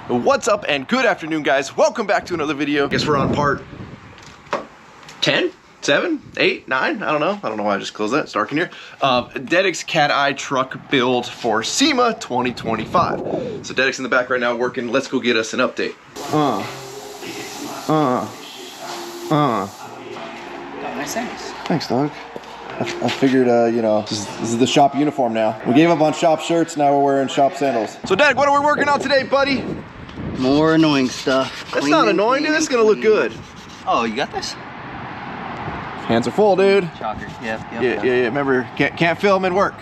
What's up and good afternoon, guys. Welcome back to another video. I guess we're on part 10, 7, 8, 9, I don't know why I just closed that, it's dark in here. Dedic's cat eye truck build for SEMA 2025. So Dedic's in the back right now working. Let's go get us an update. Nice things. Thanks, dog. I figured, you know, this is the shop uniform now. We gave up on shop shirts, now we're wearing shop sandals. So Dedic, what are we working on today, buddy? More annoying stuff. That's not annoying, dude. This is gonna look good. Oh, you got this? Hands are full, dude. Shocker. Yeah. Remember, can't film and work.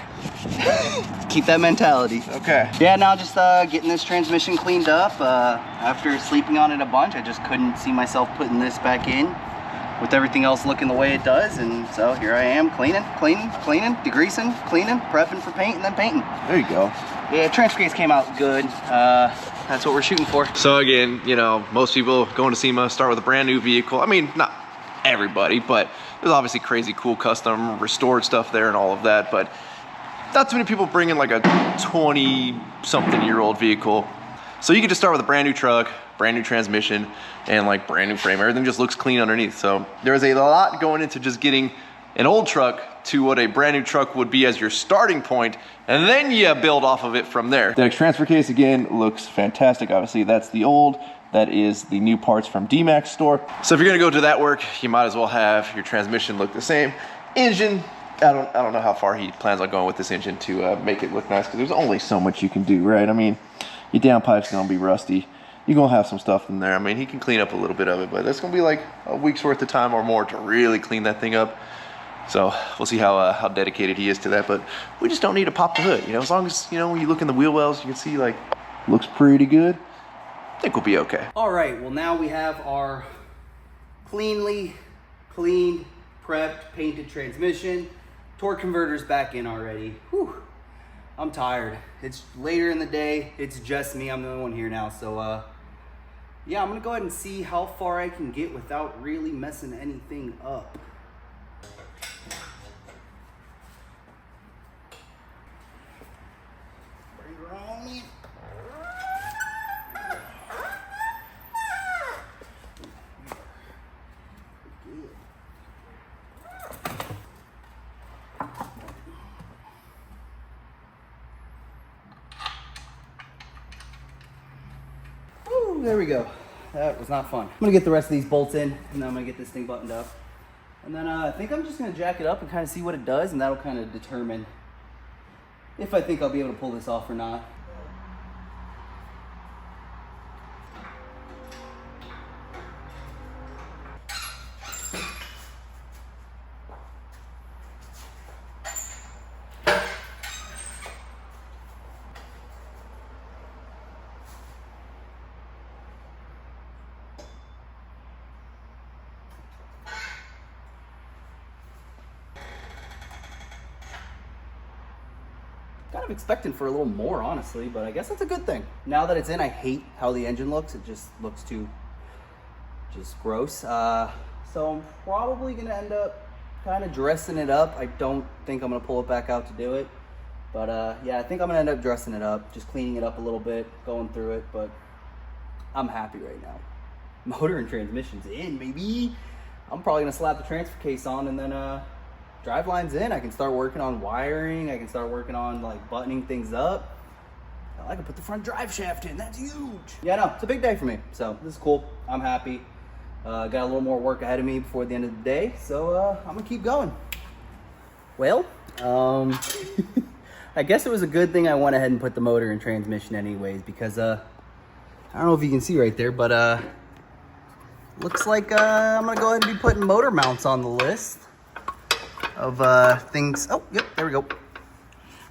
Keep that mentality. Okay. Yeah, now just getting this transmission cleaned up. After sleeping on it a bunch, I just couldn't see myself putting this back in with everything else looking the way it does, and so here I am cleaning, degreasing, cleaning, prepping for paint, and then painting. There you go. Yeah, transfer case came out good. That's what we're shooting for. So again, you know, most people going to SEMA start with a brand new vehicle. I mean, not everybody, but there's obviously crazy cool custom restored stuff there and all of that, but not too many people bring in like a 20-something-year-old vehicle. So you can just start with a brand new truck, brand new transmission, and like brand new frame. Everything just looks clean underneath. So there's a lot going into just getting an old truck to what a brand new truck would be as your starting point, and then you build off of it from there. The transfer case again looks fantastic. Obviously that's the old, that is the new parts from Dmax store. So if you're gonna go to that work, you might as well have your transmission look the same. Engine, I don't know how far he plans on going with this engine to make it look nice, because there's only so much you can do, right? I mean, your downpipe's gonna be rusty. You're gonna have some stuff in there. I mean, he can clean up a little bit of it, but that's gonna be like a week's worth of time or more to really clean that thing up. So we'll see how dedicated he is to that, but we just don't need to pop the hood. You know, as long as, you know, when you look in the wheel wells, you can see like, looks pretty good. I think we'll be okay. All right, well now we have our cleaned, prepped, painted transmission. Torque converter's back in already. Whew. I'm tired. It's later in the day. It's just me. I'm the only one here now. So yeah, I'm gonna go ahead and see how far I can get without really messing anything up. Bring her on me. There we go. That was not fun. I'm gonna get the rest of these bolts in, and then I'm gonna get this thing buttoned up. And then I think I'm just gonna jack it up and kind of see what it does, and that'll kind of determine if I think I'll be able to pull this off or not. Kind of expecting for a little more, honestly, but I guess that's a good thing. Now that it's in, I hate how the engine looks. It just looks too gross. So I'm probably gonna end up kind of dressing it up. I don't think I'm gonna pull it back out to do it, but yeah, I think I'm gonna end up dressing it up, just cleaning it up a little bit, going through it, but I'm happy right now. Motor and transmission's in, baby. I'm probably gonna slap the transfer case on, and then drive line's in. I can start working on wiring. I can start working on like buttoning things up. I can put the front drive shaft in. That's huge. Yeah, no, it's a big day for me. So this is cool. I'm happy. Got a little more work ahead of me before the end of the day. So I'm gonna keep going. Well, I guess it was a good thing I went ahead and put the motor and transmission anyways, because I don't know if you can see right there, but looks like I'm gonna go ahead and be putting motor mounts on the list of things. Oh, yep, there we go.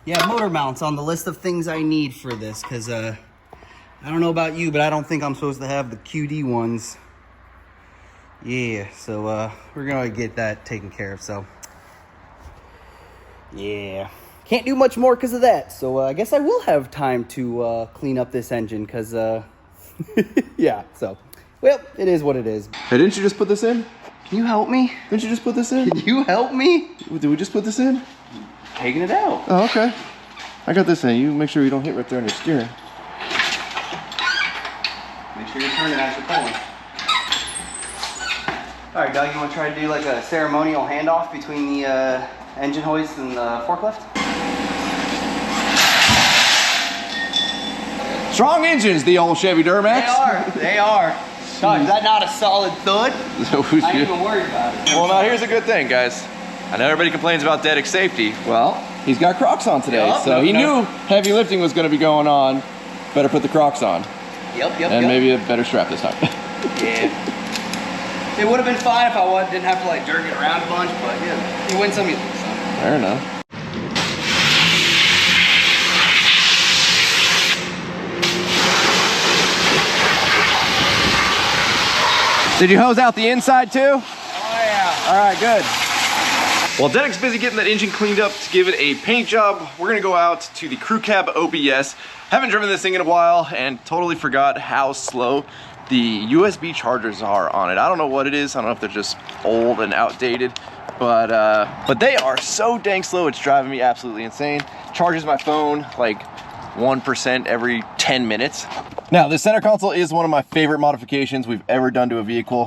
Yeah, motor mounts on the list of things I need for this, because I don't know about you, but I don't think I'm supposed to have the QD ones. Yeah, so we're gonna get that taken care of. So yeah, can't do much more because of that. So I guess I will have time to clean up this engine, because yeah, so well, it is what it is. Hey, didn't you just put this in? Can you help me? Didn't you just put this in? Can you help me? Did we just put this in? Taking it out. Oh, okay. I got this in. You make sure you don't hit right there on your steering. Make sure you're turning as you're pulling. All right, Doug, you want to try to do like a ceremonial handoff between the engine hoist and the forklift? Strong engines, the old Chevy Duramax. They are. Doug, is that not a solid thud? I ain't even worried about it. Well, now here's a good thing, guys. I know everybody complains about Dedek's safety. Well, he's got Crocs on today, so he knew heavy lifting was going to be going on. Better put the Crocs on. Yep. And maybe a better strap this time. Yeah. It would have been fine if I didn't have to like jerk it around a bunch, but yeah, you win some, you lose some. Fair enough. Did you hose out the inside too? Oh yeah. All right, good. While Dedek's busy getting that engine cleaned up to give it a paint job, we're gonna go out to the crew cab OBS. Haven't driven this thing in a while and totally forgot how slow the USB chargers are on it. I don't know what it is. I don't know if they're just old and outdated, but they are so dang slow. It's driving me absolutely insane. Charges my phone like 1% every 10 minutes. Now, the center console is one of my favorite modifications we've ever done to a vehicle.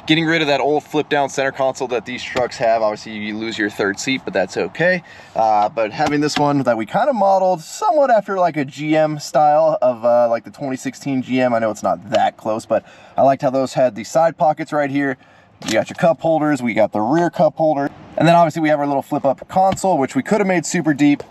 Getting rid of that old flip down center console that these trucks have. Obviously you lose your third seat, but that's okay. But having this one that we kind of modeled somewhat after like a GM style of like the 2016 GM. I know it's not that close, but I liked how those had the side pockets right here. You got your cup holders, we got the rear cup holder. And then obviously we have our little flip up console, which we could have made super deep.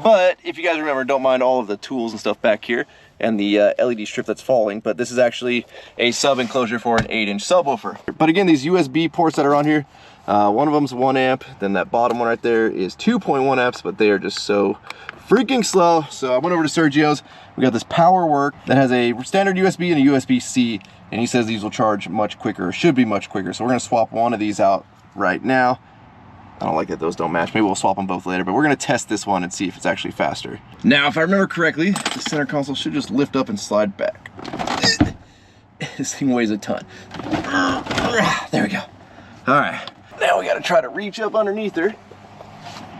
But if you guys remember, don't mind all of the tools and stuff back here and the LED strip that's falling, but this is actually a sub enclosure for an 8-inch subwoofer. But again, these USB ports that are on here, one of them's 1 amp, then that bottom one right there is 2.1 amps, but they are just so freaking slow. So I went over to Sergio's, we got this Power Work that has a standard USB and a USB-C, and he says these will charge much quicker, or should be much quicker. So we're gonna swap one of these out right now. I don't like that those don't match. Maybe we'll swap them both later, but we're gonna test this one and see if it's actually faster. Now, if I remember correctly, the center console should just lift up and slide back. This thing weighs a ton. There we go. All right, now we gotta try to reach up underneath her.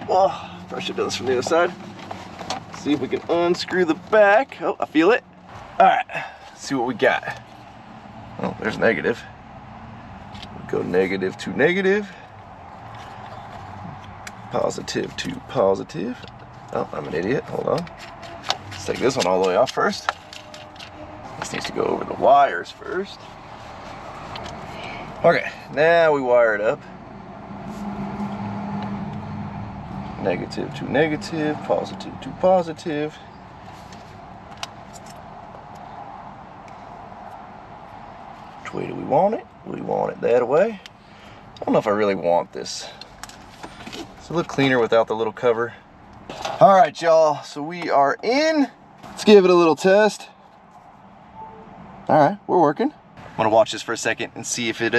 Oh, probably should have done this from the other side. See if we can unscrew the back. Oh, I feel it. All right, let's see what we got. Oh, there's negative. Go negative to negative. Positive to positive. Oh, I'm an idiot. Hold on. Let's take this one all the way off first. This needs to go over the wires first. Okay, now we wire it up. Negative to negative, positive to positive. Which way do we want it? We want it that way. I don't know if I really want this. It's a little cleaner without the little cover. All right, y'all, so we are in. Let's give it a little test. All right, we're working. I'm gonna watch this for a second and see if it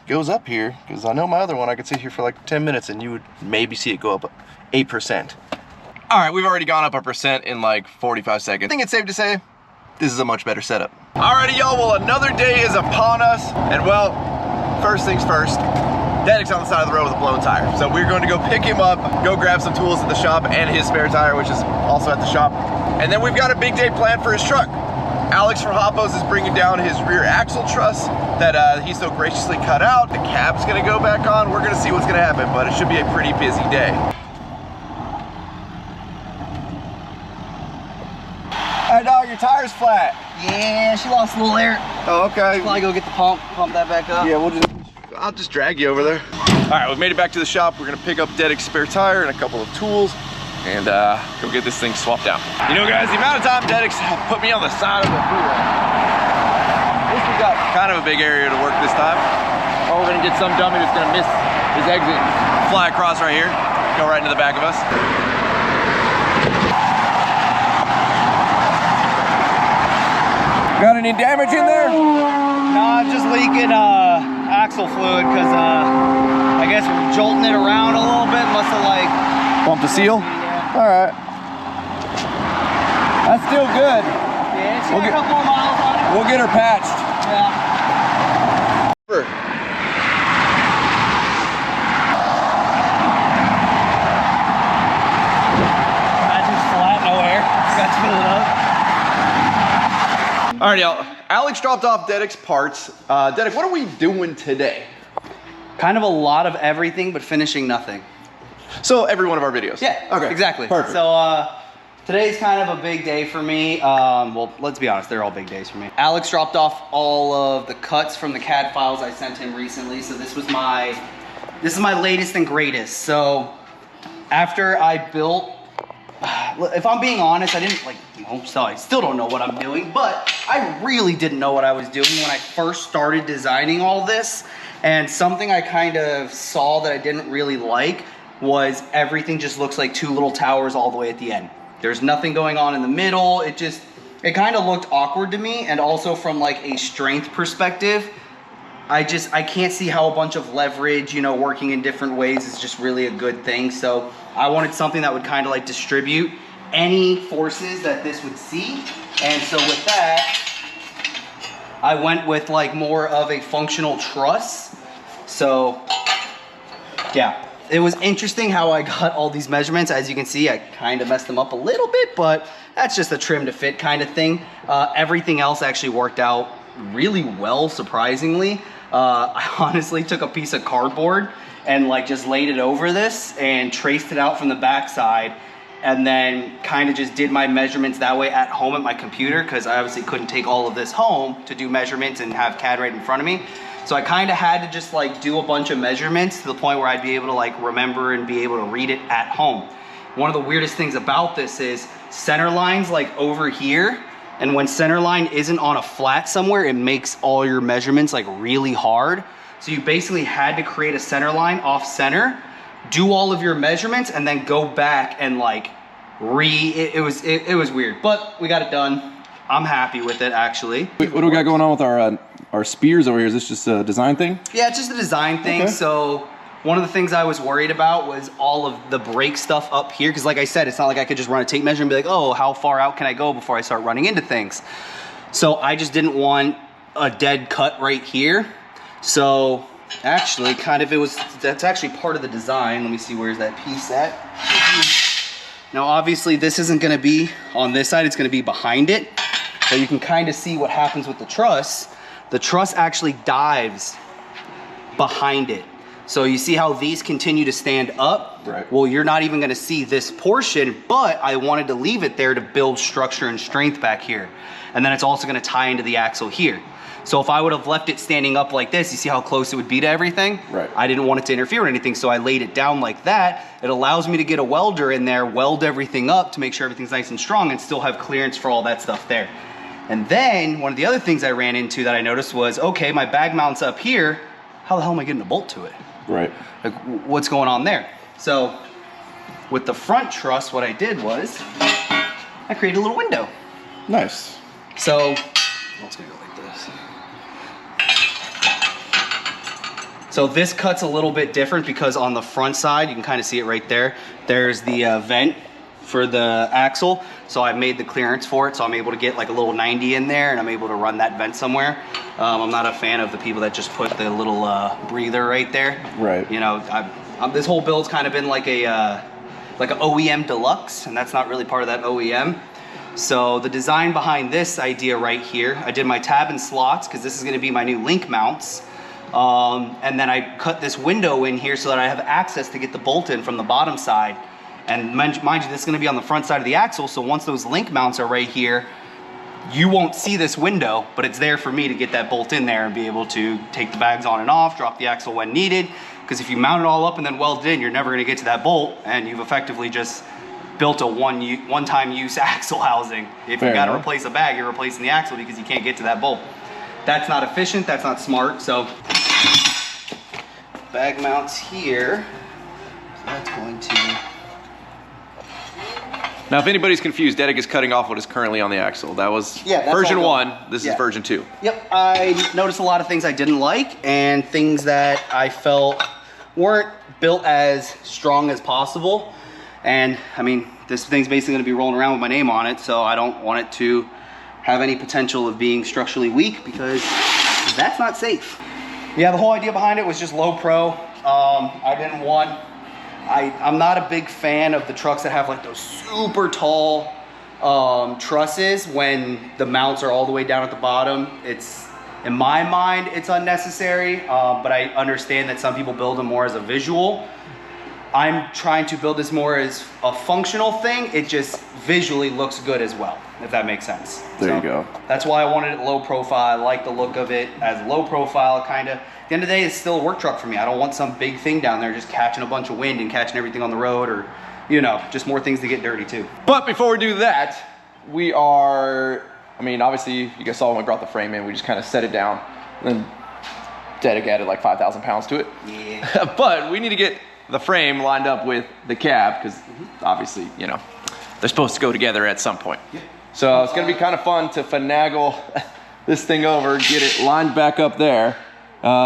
goes up here, because I know my other one, I could sit here for like 10 minutes and you would maybe see it go up 8%. All right, we've already gone up 1% in like 45 seconds. I think it's safe to say this is a much better setup. Alrighty, y'all, well, another day is upon us, and well, first things first, Dedek's on the side of the road with a blown tire. So we're going to go pick him up, go grab some tools at the shop and his spare tire, which is also at the shop. And then we've got a big day planned for his truck. Alex from Hoppos is bringing down his rear axle truss that he so graciously cut out. The cab's gonna go back on. We're gonna see what's gonna happen, but it should be a pretty busy day. Hey dog, your tire's flat. Yeah, she lost a little air. Oh, okay. Probably go get the pump that back up. Yeah, I'll just drag you over there. All right, we've made it back to the shop. We're gonna pick up Dedek's spare tire and a couple of tools and go get this thing swapped out. You know, guys, the amount of time Dedek's put me on the side of the freeway. At least we got kind of a big area to work this time. Or we're gonna get some dummy that's gonna miss his exit, fly across right here, go right into the back of us. Got any damage in there? No, just leaking axle fluid because I guess we're jolting it around a little bit. Must have like bumped the seal? Yeah. All right. That's still good. Yeah, it's got a couple more miles on it. We'll get her patched. Yeah. All right, y'all. Alex dropped off Dedek's parts. Dedek, what are we doing today? Kind of a lot of everything, but finishing nothing. So every one of our videos. Yeah, okay, exactly. Perfect. So today's kind of a big day for me. Well, let's be honest, they're all big days for me. Alex dropped off all of the cuts from the CAD files I sent him recently. So this is my latest and greatest. So after I built, if I'm being honest, I didn't so I still don't know what I'm doing, but I really didn't know what I was doing when I first started designing all this. And something I kind of saw that I didn't really like was everything just looks like two little towers all the way at the end. There's nothing going on in the middle. It kind of looked awkward to me. And also from like a strength perspective, I can't see how a bunch of leverage, you know, working in different ways is just really a good thing. So I wanted something that would kind of like distribute any forces that this would see. And so with that, I went with like more of a functional truss. So yeah, it was interesting how I got all these measurements. As you can see, I kind of messed them up a little bit, but that's just a trim to fit kind of thing. Everything else actually worked out really well, surprisingly. I honestly took a piece of cardboard and like just laid it over this and traced it out from the backside, and then kind of just did my measurements that way at home at my computer, because I obviously couldn't take all of this home to do measurements and have CAD right in front of me. So I kind of had to just like do a bunch of measurements to the point where I'd be able to like remember and be able to read it at home. One of the weirdest things about this is center line's like over here, and when center line isn't on a flat somewhere, it makes all your measurements like really hard. So you basically had to create a center line off center, do all of your measurements, and then go back and like it was weird, but we got it done. I'm happy with it, actually. What do we got going on with our spears over here? Is this just a design thing? Yeah, it's just a design thing. Okay. So one of the things I was worried about was all of the brake stuff up here, because like I said, it's not like I could just run a tape measure and be like, oh, how far out can I go before I start running into things? So I just didn't want a dead cut right here. So actually, that's actually part of the design. Let me see, where's that piece at? Now, obviously, this isn't gonna be on this side, it's gonna be behind it. So you can kind of see what happens with the truss. The truss actually dives behind it. So you see how these continue to stand up? Right. Well, you're not even gonna see this portion, but I wanted to leave it there to build structure and strength back here. And then it's also gonna tie into the axle here. So if I would have left it standing up like this, you see how close it would be to everything? Right. I didn't want it to interfere with anything, so I laid it down like that. It allows me to get a welder in there, weld everything up to make sure everything's nice and strong, and still have clearance for all that stuff there. And then one of the other things I ran into that I noticed was, okay, my bag mount's up here. How the hell am I getting a bolt to it? Right. Like, what's going on there? So with the front truss, what I did was I created a little window. Nice. So it's gonna go like this. So this cut's a little bit different because on the front side, you can kind of see it right there. There's the vent for the axle. So I made the clearance for it. So I'm able to get like a little 90 in there, and I'm able to run that vent somewhere. I'm not a fan of the people that just put the little breather right there. Right. You know, this whole build's kind of been like an OEM deluxe, and that's not really part of that OEM. So the design behind this idea right here, I did my tab and slots because this is going to be my new link mounts. And then I cut this window in here so that I have access to get the bolt in from the bottom side. And mind you, this is going to be on the front side of the axle, so once those link mounts are right here, you won't see this window, but it's there for me to get that bolt in there and be able to take the bags on and off, drop the axle when needed. Because if you mount it all up and then weld it in, you're never going to get to that bolt, and you've effectively just built a one-time use axle housing. If you got to replace a bag, you're replacing the axle because you can't get to that bolt. That's not efficient, that's not smart. So bag mounts here, so that's going to... Now, if anybody's confused, Dedek is cutting off what is currently on the axle. That was version 1, this is version 2. Yep, I noticed a lot of things I didn't like and things that I felt weren't built as strong as possible. And I mean, this thing's basically gonna be rolling around with my name on it, so I don't want it to have any potential of being structurally weak, because that's not safe. Yeah, the whole idea behind it was just low pro. I didn't want, I'm not a big fan of the trucks that have like those super tall trusses when the mounts are all the way down at the bottom. It's, in my mind, it's unnecessary, but I understand that some people build them more as a visual. I'm trying to build this more as a functional thing. It just visually looks good as well, if that makes sense. There you go. That's why I wanted it low profile. I like the look of it as low profile, kind of. At the end of the day, it's still a work truck for me. I don't want some big thing down there just catching a bunch of wind and catching everything on the road, or, you know, just more things to get dirty too. But before we do that, we are, I mean, obviously, you guys saw when we brought the frame in, we just kind of set it down. And then Dedic added like 5,000 pounds to it. Yeah. But we need to get the frame lined up with the cab, because obviously, you know, they're supposed to go together at some point. Yeah. So it's gonna be kind of fun to finagle this thing over, get it lined back up there.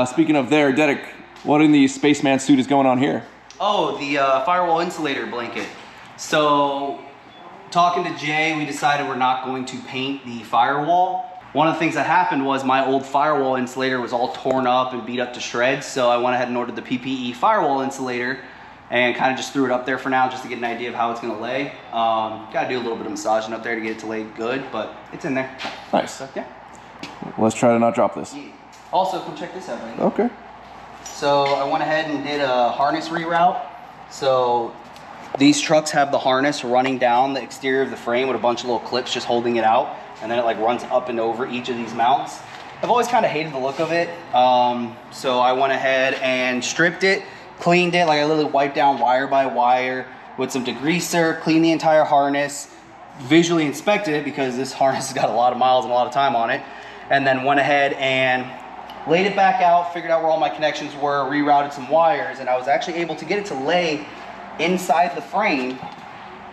Speaking of there, Dedic, what in the spaceman suit is going on here? Oh, the firewall insulator blanket. So, talking to Jay, we decided we're not going to paint the firewall. One of the things that happened was my old firewall insulator was all torn up and beat up to shreds, so I went ahead and ordered the PPE firewall insulator and kind of just threw it up there for now just to get an idea of how it's going to lay. Got to do a little bit of massaging up there to get it to lay good, but it's in there. Nice. So, yeah. Let's try to not drop this. Also, come check this out, buddy. Okay. So I went ahead and did a harness reroute. So these trucks have the harness running down the exterior of the frame with a bunch of little clips just holding it out. And then it like runs up and over each of these mounts. I've always kind of hated the look of it. So I went ahead and stripped it, cleaned it, like I literally wiped down wire by wire with some degreaser, cleaned the entire harness, visually inspected it because this harness has got a lot of miles and a lot of time on it. And then went ahead and laid it back out, figured out where all my connections were, rerouted some wires, and I was actually able to get it to lay inside the frame,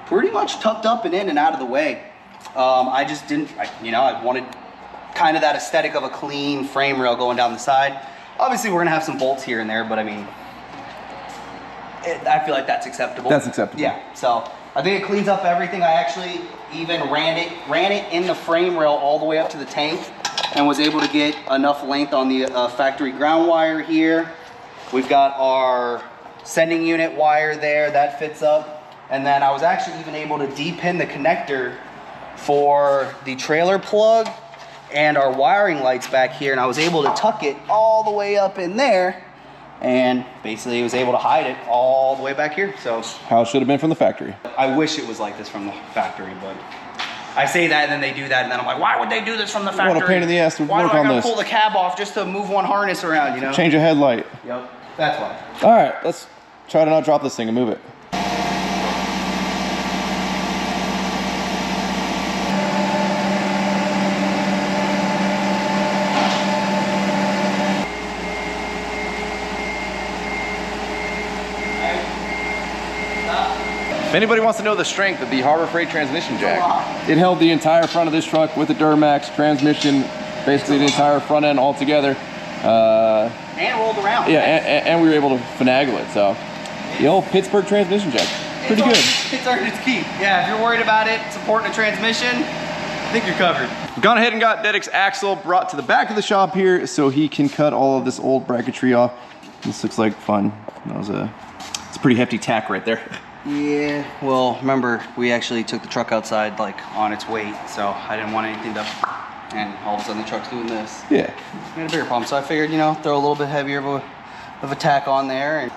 pretty much tucked up and in and out of the way. I just didn't, I wanted kind of that aesthetic of a clean frame rail going down the side. Obviously, we're gonna have some bolts here and there, but I mean, I feel like that's acceptable. That's acceptable. Yeah, so I think it cleans up everything. I actually even ran it in the frame rail all the way up to the tank and was able to get enough length on the factory ground wire here. We've got our sending unit wire there, that fits up. And then I was actually even able to de-pin the connector for the trailer plug and our wiring lights back here, and I was able to tuck it all the way up in there and basically was able to hide it all the way back here. So How it should have been from the factory. I wish it was like this from the factory, but I say that and then they do that and then I'm like, why would they do this from the factory? What a pain in the ass to why work do I on gotta this? pull the cab off just to move one harness around, you know? Change a headlight. Yep, that's why. All right, let's try to not drop this thing and move it. If anybody wants to know the strength of the Harbor Freight transmission jack, It held the entire front of this truck with the Duramax transmission, basically the entire front end all together. And rolled around. Yeah, and we were able to finagle it. So the old Pittsburgh transmission jack, pretty good. It's earned its keep. Yeah, if you're worried about it supporting a transmission, I think you're covered. gone ahead and got Dedic's axle brought to the back of the shop here so he can cut all of this old bracketry off. This looks like fun. It's a pretty hefty tack right there. Yeah, well, remember, we actually took the truck outside, like, on its weight, so I didn't want anything to, and all of a sudden the truck's doing this. Yeah. We had a bigger problem, so I figured, you know, throw a little bit heavier of a tack on there. And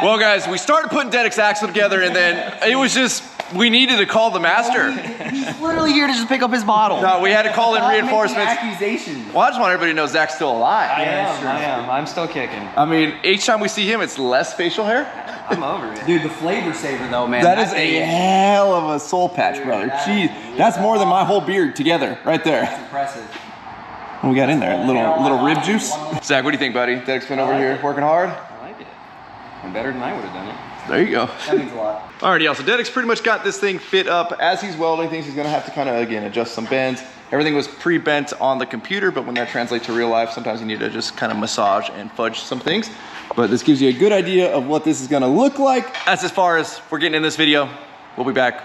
Well, guys, we started putting Dedic's axle together, and then it was just, we needed to call the master. He's literally here to just pick up his bottle. No, we had to call in Stop reinforcements. making accusations. Well, I just want everybody to know Zach's still alive. I am. I'm still kicking. I mean, each time we see him, it's less facial hair. I'm over it. Dude, the flavor saver, though, man. That is a hell of a soul patch, brother. Jeez, that's more than my whole beard together, right there. That's impressive. What we got in there? A little rib juice. Zach, what do you think, buddy? Dedic's been over here working hard. I like it. And better than I would have done it. There you go. That means a lot. Alrighty, y'all. So Dedic's pretty much got this thing fit up. As he's welding things, he's gonna have to kind of, again, adjust some bends. Everything was pre-bent on the computer, but when that translates to real life, sometimes you need to just kind of massage and fudge some things. But this gives you a good idea of what this is gonna look like. That's as far as we're getting in this video. We'll be back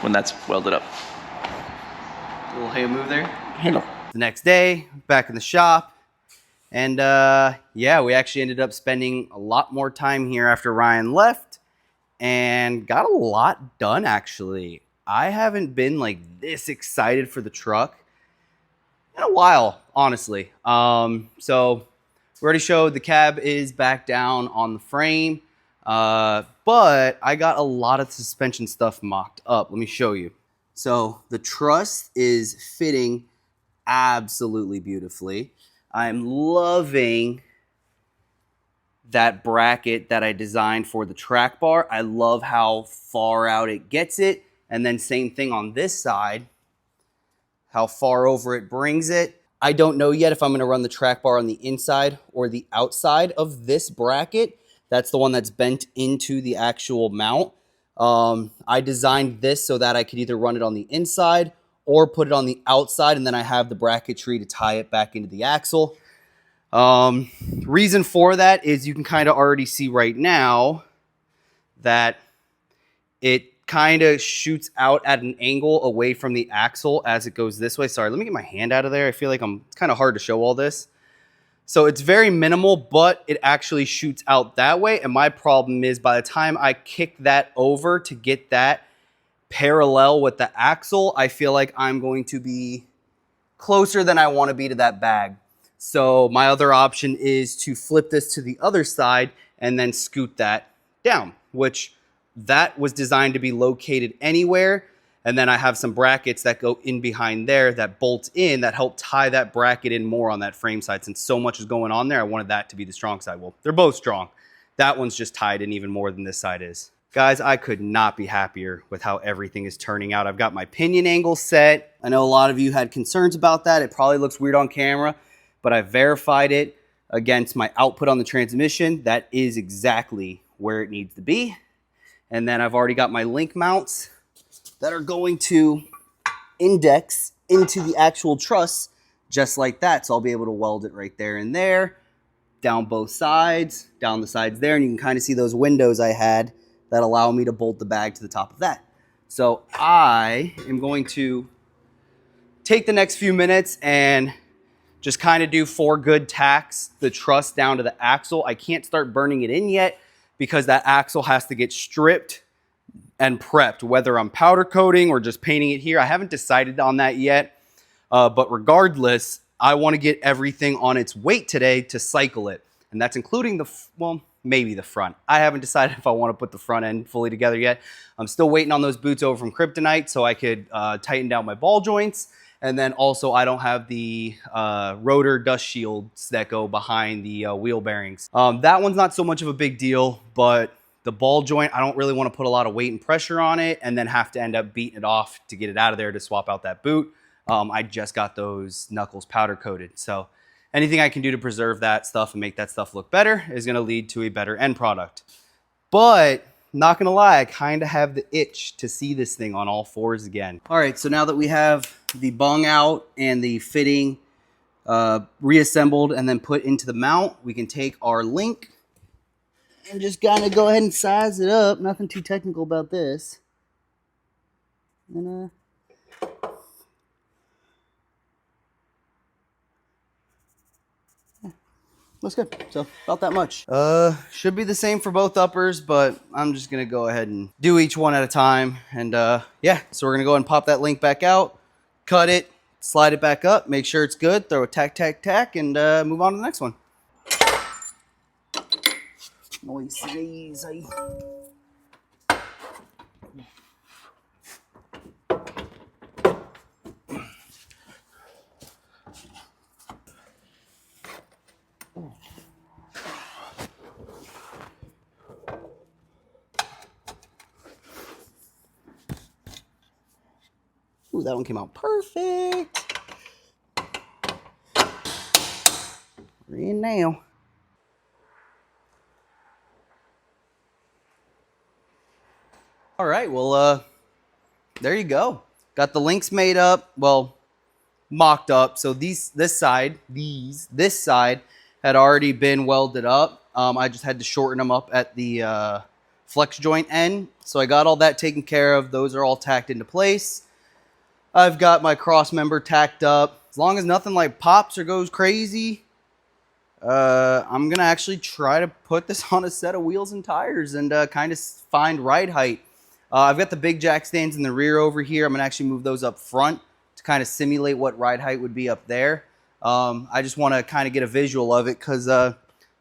when that's welded up. A little hay move there. Hello. The next day, back in the shop. And yeah, we actually ended up spending a lot more time here after Ryan left. and got a lot done actually. I haven't been like this excited for the truck in a while, honestly. So we already showed the cab is back down on the frame, but I got a lot of suspension stuff mocked up. Let me show you. So the truss is fitting absolutely beautifully. I'm loving that bracket that I designed for the track bar. I love how far out it gets it. And then same thing on this side, how far over it brings it. I don't know yet if I'm gonna run the track bar on the inside or the outside of this bracket. That's the one that's bent into the actual mount. I designed this so that I could either run it on the inside or put it on the outside, and then I have the bracketry to tie it back into the axle. Reason for that is you can kind of already see right now that it kind of shoots out at an angle away from the axle as it goes this way. Sorry, let me get my hand out of there. I feel like it's kind of hard to show all this. So it's very minimal, but it actually shoots out that way. And my problem is by the time I kick that over to get that parallel with the axle, I feel like I'm going to be closer than I want to be to that bag. So my other option is to flip this to the other side and then scoot that down, which that was designed to be located anywhere. And then I have some brackets that go in behind there that bolt in that help tie that bracket in more on that frame side. Since so much is going on there, I wanted that to be the strong side. Well, they're both strong. That one's just tied in even more than this side is. Guys, I could not be happier with how everything is turning out. I've got my pinion angle set. I know a lot of you had concerns about that. It probably looks weird on camera, but I verified it against my output on the transmission. That is exactly where it needs to be. And then I've already got my link mounts that are going to index into the actual truss just like that. So I'll be able to weld it right there and there, down both sides, down the sides there. And you can kind of see those windows I had that allow me to bolt the bag to the top of that. So I am going to take the next few minutes and just kind of do 4 good tacks, the truss down to the axle. I can't start burning it in yet because that axle has to get stripped and prepped, whether I'm powder coating or just painting it here. I haven't decided on that yet, but regardless, I want to get everything on its weight today to cycle it. And that's including well, maybe the front. I haven't decided if I want to put the front end fully together yet. I'm still waiting on those boots over from Kryptonite so I could tighten down my ball joints. And then also I don't have the rotor dust shields that go behind the wheel bearings. That one's not so much of a big deal, but the ball joint, I don't really want to put a lot of weight and pressure on it and then have to end up beating it off to get it out of there to swap out that boot. I just got those knuckles powder coated. So anything I can do to preserve that stuff and make that stuff look better is going to lead to a better end product. But not going to lie, I kind of have the itch to see this thing on all 4s again. All right, so now that we have the bung out and the fitting reassembled and then put into the mount, we can take our link and just kind of go ahead and size it up. Nothing too technical about this. And looks good. So about that much. Should be the same for both uppers, but I'm just gonna go ahead and do each one at a time. And yeah, so we're gonna go ahead and pop that link back out, cut it, slide it back up, make sure it's good, throw a tack, tack, tack, and move on to the next one. Noisy. Ooh, that one came out perfect. We're in now. All right, well, there you go. Got the links made up, well, mocked up. So this side had already been welded up. I just had to shorten them up at the flex joint end. So I got all that taken care of. Those are all tacked into place. I've got my cross member tacked up. As long as nothing like pops or goes crazy, I'm gonna actually try to put this on a set of wheels and tires and kind of find ride height. I've got the big jack stands in the rear over here. I'm gonna actually move those up front to kind of simulate what ride height would be up there. I just want to kind of get a visual of it because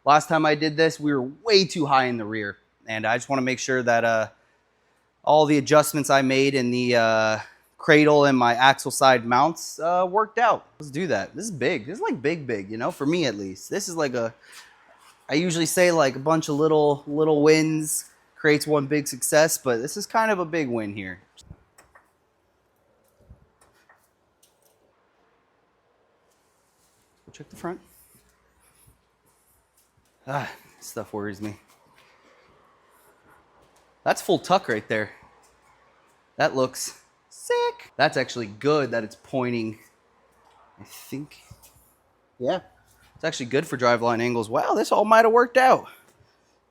last time I did this, we were way too high in the rear, and I just want to make sure that all the adjustments I made in the cradle and my axle side mounts worked out. Let's do that. This is big. This is like big, you know, for me at least. This is like I usually say like a bunch of little wins creates one big success, but this is kind of a big win here. We'll check the front. This stuff worries me. That's full tuck right there. That looks sick. That's actually good that it's pointing, I think. Yeah, it's actually good for driveline angles. Wow, this all might have worked out.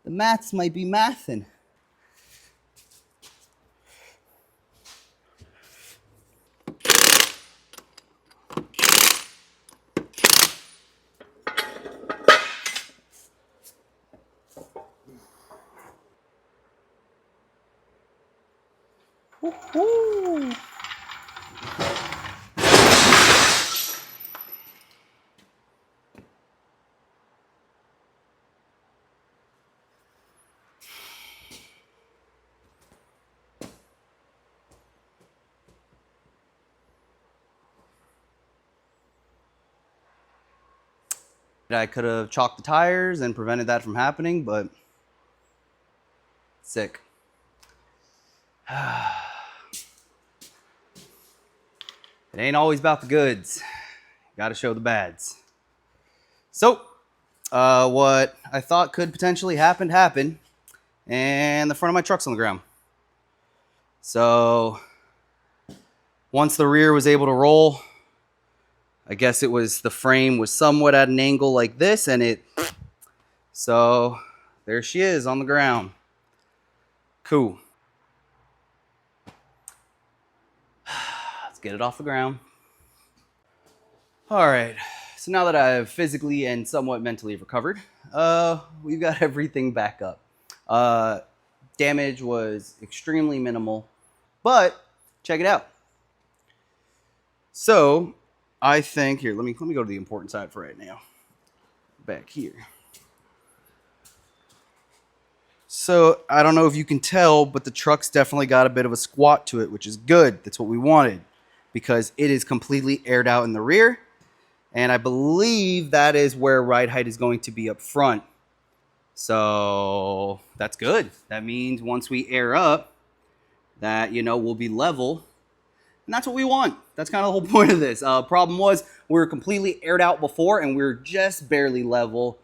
The maths might be mathing. Woo-hoo. I could have chalked the tires and prevented that from happening, but sick. It ain't always about the goods. Got to show the bads. So, what I thought could potentially happen, happened, and the front of my truck's on the ground. So, once the rear was able to roll, I guess it was the frame was somewhat at an angle like this, and so there she is on the ground. Cool. Let's get it off the ground. All right, so now that I've physically and somewhat mentally recovered, we've got everything back up. Damage was extremely minimal, but check it out. So I think here, let me go to the important side for right now. Back here. So I don't know if you can tell, but the truck's definitely got a bit of a squat to it, which is good. That's what we wanted because it is completely aired out in the rear. And I believe that is where ride height is going to be up front. So that's good. That means once we air up, that, you know, we'll be level. And that's what we want. That's kind of the whole point of this. Problem was we were completely aired out before and we were just barely level.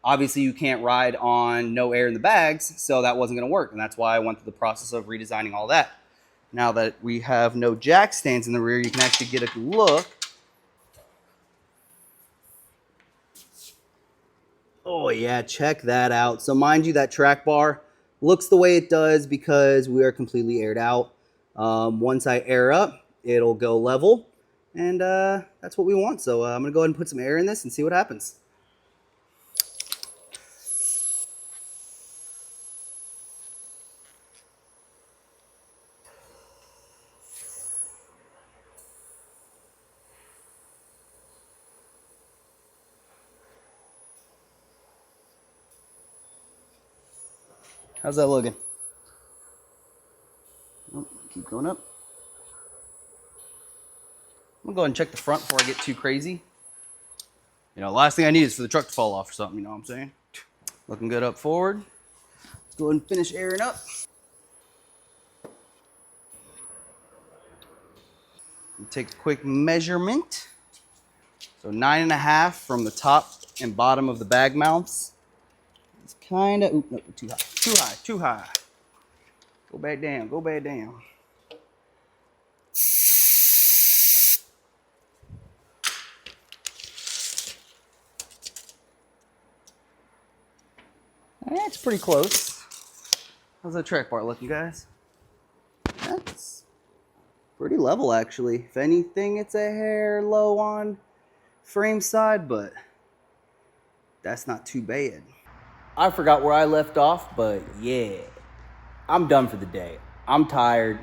Obviously, you can't ride on no air in the bags, so that wasn't going to work. And that's why I went through the process of redesigning all that. Now that we have no jack stands in the rear, you can actually get a look. Oh yeah, check that out. So mind you, that track bar looks the way it does because we are completely aired out. Once I air up, it'll go level, and that's what we want. So I'm gonna go ahead and put some air in this and see what happens. How's that looking? Oh, keep going up. I'm gonna go ahead and check the front before I get too crazy. You know, last thing I need is for the truck to fall off or something, you know what I'm saying? Looking good up forward. Let's go ahead and finish airing up. Take a quick measurement. So 9.5 from the top and bottom of the bag mounts. It's kind of, no, too high, too high, too high. Go back down, go back down. That's pretty close. How's that track bar looking, guys? That's pretty level, actually. If anything, it's a hair low on frame side, but that's not too bad. I forgot where I left off, but yeah, I'm done for the day. I'm tired.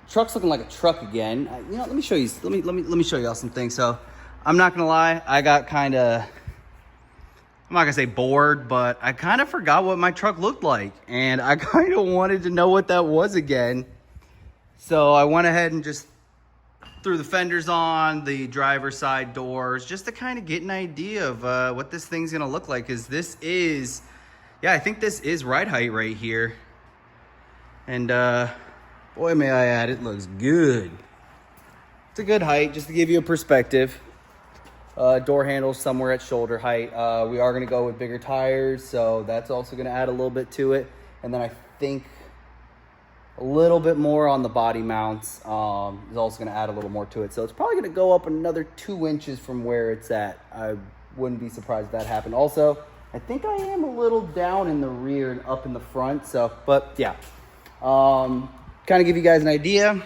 Truck's looking like a truck again. You know, let me show you. Let me show y'all some things. So, I'm not gonna lie, I got kind of, I'm not gonna say bored, but I kind of forgot what my truck looked like, and I kind of wanted to know what that was again. So I went ahead and just threw the fenders on, the driver's side doors, just to kind of get an idea of what this thing's gonna look like. Cause this is, yeah, I think this is ride height right here. And boy, may I add, it looks good. It's a good height, just to give you a perspective. Door handles somewhere at shoulder height. We are gonna go with bigger tires, so that's also gonna add a little bit to it. And then I think a little bit more on the body mounts is also gonna add a little more to it. So it's probably gonna go up another 2 inches from where it's at. I wouldn't be surprised if that happened. Also, I think I am a little down in the rear and up in the front. So, but yeah, kind of give you guys an idea.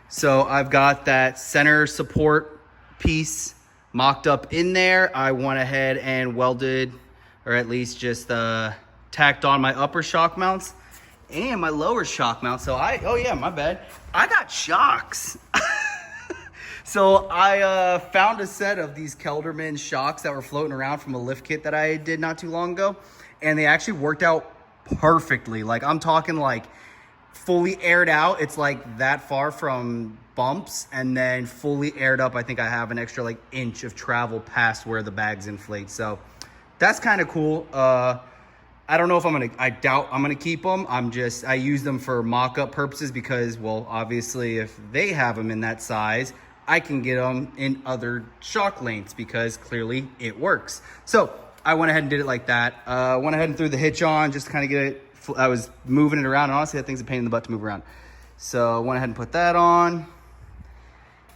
So I've got that center support piece mocked up in there. I went ahead and welded, or at least just tacked on my upper shock mounts and my lower shock mount. So oh yeah, my bad. I got shocks. So I found a set of these Kelderman shocks that were floating around from a lift kit that I did not too long ago. And they actually worked out perfectly. Like, I'm talking like fully aired out. It's like that far from bumps, and then fully aired up. I think I have an extra like inch of travel past where the bags inflate. So that's kind of cool. I don't know if I doubt I'm gonna keep them. I use them for mock-up purposes because, well, obviously if they have them in that size, I can get them in other shock lengths because clearly it works. So I went ahead and did it like that. Went ahead and threw the hitch on just to kind of get it. I was moving it around, and honestly, that thing's a pain in the butt to move around. So I went ahead and put that on.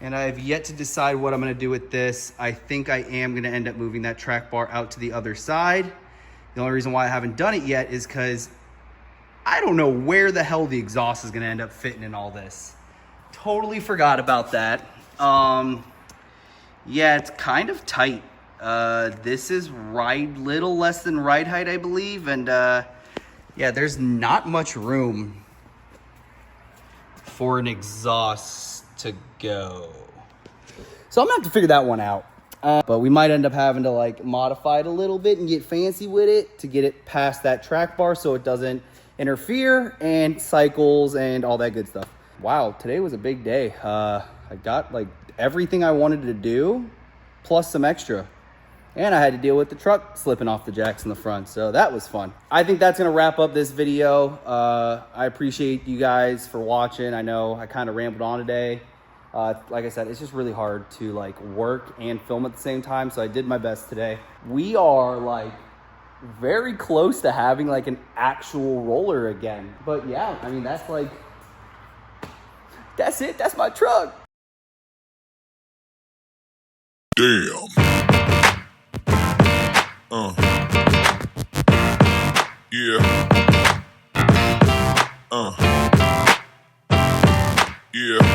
And I have yet to decide what I'm gonna do with this. I think I am gonna end up moving that track bar out to the other side. The only reason why I haven't done it yet is because I don't know where the hell the exhaust is gonna end up fitting in all this. Totally forgot about that. Yeah, it's kind of tight. This is little less than ride height, I believe. And yeah, there's not much room for an exhaust to go. So I'm gonna have to figure that one out. But we might end up having to like modify it a little bit and get fancy with it to get it past that track bar so it doesn't interfere and cycles and all that good stuff. Wow, today was a big day. I got like everything I wanted to do plus some extra. And I had to deal with the truck slipping off the jacks in the front. So that was fun. I think that's gonna wrap up this video. I appreciate you guys for watching. I know I kind of rambled on today. Like I said, it's just really hard to like work and film at the same time. So I did my best today. We are like very close to having like an actual roller again. But yeah, I mean, that's it. That's my truck. Damn. Yeah. Yeah.